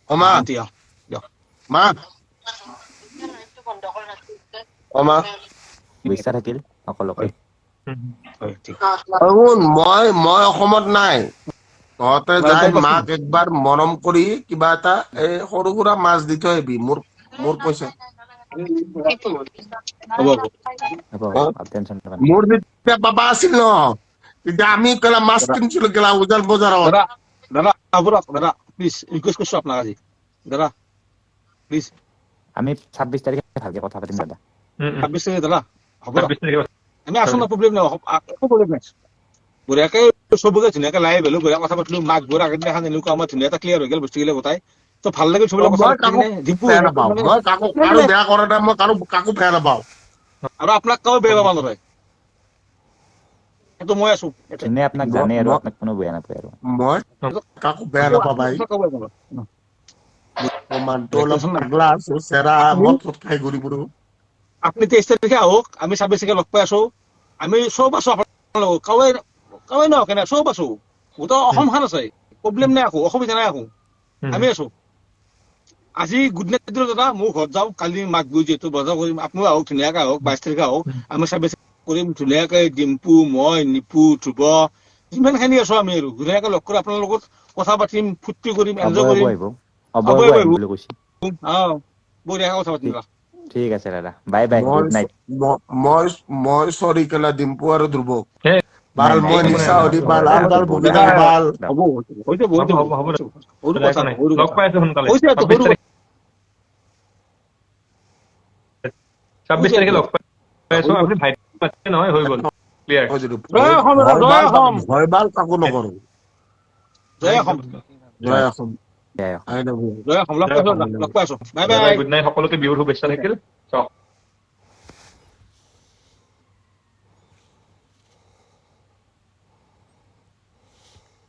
অমা আন্টি দিয়ক মা অমা বিশ্বাস থাকিল সকলোকে হয় ঠিক শুন মই অসমত নাই তহঁতে যাই মাক একবাৰ মৰম কৰি কিবা এটা এই সৰু সুৰা মাছ দি থৈ আহিবি মোৰ পইচা হ'ব হ'ব টেনশ্যন ল'ব মোৰ যেতিয়া পাপা আছিল ন তেতিয়া আমি কেলা মাছ কিনিছিলো কেলা উজাল বজাৰত দাদা দাদা আপোনাক দাদা প্লিজ ৰিকুৱেষ্ট কৰিছো আপোনাক আজি দাদা প্লিজ আমি 26 তাৰিখে ভালকে কথা পাতিম দাদা 26 তাৰিখে দাদা হ'ব আমি আছো না প্ৰব্লেম নাই একো প্ৰব্লেম নাই বঢ়িয়াকে চবকে ধুনীয়াকে লাইভ হলো বঢ়িয়া কথা পাতিলো মাক বোৰ আগদিনাখন এনেকুৱা আমাৰ ধুনীয়া এটা ক্লিয়াৰ হৈ গ'ল বস্তুবিলাক গোটাই তো ভাল লাগিল চববিলাক কথা মই পাতি কাকো কিনে ডিম্পু বেয়া নাপাওঁ মই কাকো কাৰো বেয়া কৰা নাই মই কাকো বেয়া নাপাওঁ আৰু আপোনাক কাও বেয়া পাব নোৱাৰে সেইটো মই আছো যোনে আপোনাক জানে আৰু আপোনাক কোনো বেয়া নাপায় আৰু মই কাকো বেয়া নাপাওঁ ভাই অমানটো অলপ পাগলা আছো চেৰা মদ খাই ঘূৰি ফুৰো আপুনি 23 তাৰিখে আহক আমি 26 তাৰিখে লগ পাই আছো আমি চব আছো আপোনাৰ লগত কাৱে নহওক কেনে চব আছো গোটেই অসমখন আছে প্ৰব্লেম নাই একো অসুবিধা নাই একো আমি আছো আজি গুড নাইট দিলো দাদা মোৰ ঘৰত যাওঁ কালি মাঘ বিহু যিহেতু বজাৰ কৰিম আপুনিও আহক ধুনীয়াকে আহক 22 তাৰিখে আহক আমি 26 কৰিম ধুনীয়াকে ডিম্পু মই নিপু ধ্ৰুৱ যিমানখিনি আছো আমি আৰু ধুনীয়াকে লগ কৰি আপোনাৰ লগত কথা পাতিম ফূৰ্তি কৰিম এনজয় অবয়ব কৰিম আহিব অবয়ব আহিম বুলি কৈছে বঢ়িয়াকে কথা পাতিম দাদা ঠিক আছে দাদা বাই বাই গুড নাইট মই চৰি কেলা ডিম্পু আৰু ধ্ৰুৱক নাই বাল নাই মই নিচা অধি বাল আমদাল বগিদাল বাল হ'ব হৈছে সৰু কথা সৰু লগ কথা পাই আছো সোনকালে হৈছে 26 তাৰিখে লগ পাই আছো আপুনি ভাইটি মাতিছে নহয় হৈ গ'ল ক্লিয়াৰ ভয় বাল কাকো নকৰো জয় অসম জয় অসম জয় অসম জয় অসম লগ পাইছো বাই বাই গুড নাইট সকলোকে বিহুৰ শুভেচ্ছা থাকিল চাওক